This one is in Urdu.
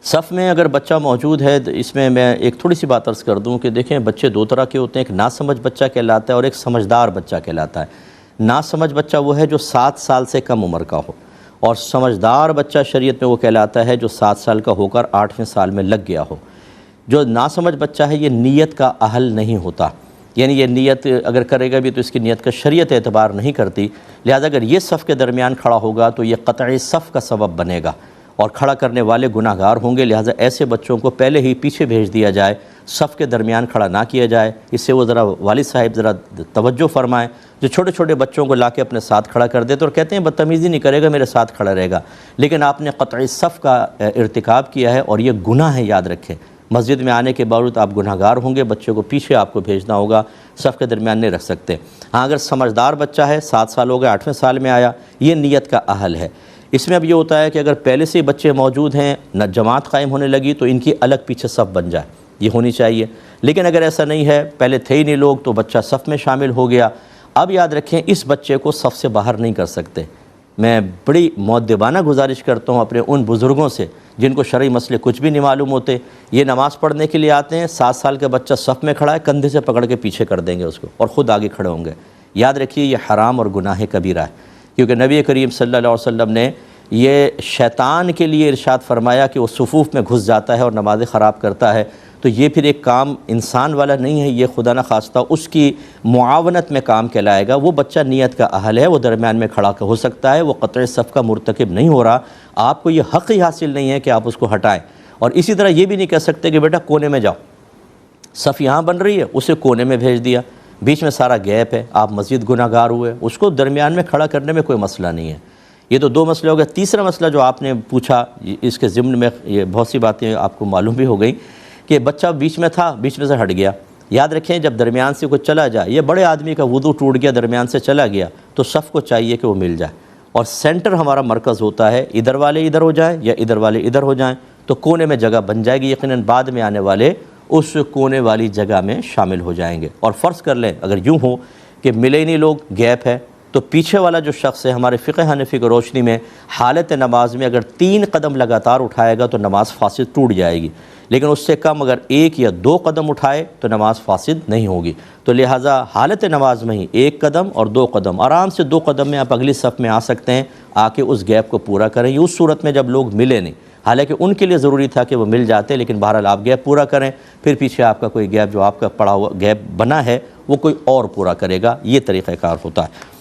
صف میں اگر بچہ موجود ہے تو اس میں ایک تھوڑی سی بات عرض کر دوں کہ دیکھیں بچے دو طرح کے ہوتے ہیں، ایک ناسمجھ بچہ کہلاتا ہے اور ایک سمجھدار بچہ کہلاتا ہے۔ ناسمجھ بچہ وہ ہے جو 7 سال سے کم عمر کا ہو، اور سمجھدار بچہ شریعت میں وہ کہلاتا ہے جو 7 سال کا ہو کر 8ویں سال میں لگ گیا ہو۔ جو ناسمجھ بچہ ہے یہ نیت کا اہل نہیں ہوتا، یعنی یہ نیت اگر کرے گا بھی تو اس کی نیت کا شریعت اعتبار نہیں کرتی، لہذا اگر یہ صف کے درمیان کھڑا ہوگا تو یہ قطعی صف کا سبب بنے گا اور کھڑا کرنے والے گناہ گار ہوں گے، لہذا ایسے بچوں کو پہلے ہی پیچھے بھیج دیا جائے، صف کے درمیان کھڑا نہ کیا جائے۔ اس سے وہ ذرا والد صاحب ذرا توجہ فرمائیں، جو چھوٹے چھوٹے بچوں کو لا کے اپنے ساتھ کھڑا کر دیتے اور کہتے ہیں بدتمیزی نہیں کرے گا میرے ساتھ کھڑا رہے گا، لیکن آپ نے قطعی صف کا ارتکاب کیا ہے اور یہ گناہ ہے، یاد رکھیں۔ مسجد میں آنے کے باوجود آپ گناہ گار ہوں گے، بچوں کو پیچھے آپ کو بھیجنا ہوگا، صف کے درمیان نہیں رکھ سکتے۔ ہاں اگر سمجھدار بچہ ہے، 7 سال ہو گئے 8ویں سال میں آیا، یہ نیت کا اہل ہے۔ اس میں اب یہ ہوتا ہے کہ اگر پہلے سے بچے موجود ہیں، نہ جماعت قائم ہونے لگی تو ان کی الگ پیچھے صف بن جائے، یہ ہونی چاہیے۔ لیکن اگر ایسا نہیں ہے، پہلے تھے ہی نہیں لوگ تو بچہ صف میں شامل ہو گیا، اب یاد رکھیں اس بچے کو صف سے باہر نہیں کر سکتے۔ میں بڑی مؤدبانہ گزارش کرتا ہوں اپنے ان بزرگوں سے جن کو شرعی مسئلے کچھ بھی نہیں معلوم ہوتے، یہ نماز پڑھنے کے لیے آتے ہیں، 7 سال کا بچہ صف میں کھڑا ہے، کندھے سے پکڑ کے پیچھے کر دیں گے اس کو اور خود آگے کھڑے ہوں گے۔ یاد رکھیے یہ حرام اور گناہ کبیرہ ہے، کیونکہ نبی کریم صلی اللہ علیہ وسلم نے یہ شیطان کے لیے ارشاد فرمایا کہ وہ صفوف میں گھس جاتا ہے اور نمازیں خراب کرتا ہے، تو یہ پھر ایک کام انسان والا نہیں ہے، یہ خدا نخواستہ اس کی معاونت میں کام کہلائے گا۔ وہ بچہ نیت کا اہل ہے، وہ درمیان میں کھڑا ہو سکتا ہے، وہ قطع صف کا مرتکب نہیں ہو رہا، آپ کو یہ حق ہی حاصل نہیں ہے کہ آپ اس کو ہٹائیں۔ اور اسی طرح یہ بھی نہیں کہہ سکتے کہ بیٹا کونے میں جاؤ، صف یہاں بن رہی ہے، اسے کونے میں بھیج دیا، بیچ میں سارا گیپ ہے، آپ مزید گناہ گار ہوئے، اس کو درمیان میں کھڑا کرنے میں کوئی مسئلہ نہیں ہے۔ یہ تو 2 مسئلے ہو گئے۔ تیسرا مسئلہ جو آپ نے پوچھا، اس کے ضمن میں یہ بہت سی باتیں آپ کو معلوم بھی ہو گئیں کہ بچہ بیچ میں تھا، بیچ میں سے ہٹ گیا۔ یاد رکھیں جب درمیان سے کوئی چلا جائے، یہ بڑے آدمی کا وضو ٹوٹ گیا، درمیان سے چلا گیا، تو صف کو چاہیے کہ وہ مل جائے، اور سینٹر ہمارا مرکز ہوتا ہے، ادھر والے ادھر ہو جائیں یا ادھر والے ادھر ہو جائیں تو کونے میں جگہ بن جائے گی، یقیناً بعد میں آنے والے اس کونے والی جگہ میں شامل ہو جائیں گے۔ اور فرض کر لیں اگر یوں ہو کہ ملے ہی نہیں لوگ، گیپ ہے، تو پیچھے والا جو شخص ہے ہمارے فقہ حنفی کی روشنی میں حالت نماز میں اگر 3 قدم لگاتار اٹھائے گا تو نماز فاسد ٹوٹ جائے گی، لیکن اس سے کم اگر 1 یا 2 قدم اٹھائے تو نماز فاسد نہیں ہوگی۔ تو لہٰذا حالت نماز میں ہی 1 قدم اور 2 قدم، آرام سے 2 قدم میں آپ اگلی صف میں آ سکتے ہیں، آ کے اس گیپ کو پورا کریں۔ یہ اس صورت میں جب لوگ ملے نہیں، حالانکہ ان کے لیے ضروری تھا کہ وہ مل جاتے، لیکن بہرحال آپ گیپ پورا کریں، پھر پیچھے آپ کا کوئی گیپ جو آپ کا پڑا ہوا گیپ بنا ہے وہ کوئی اور پورا کرے گا، یہ طریقہ کار ہوتا ہے۔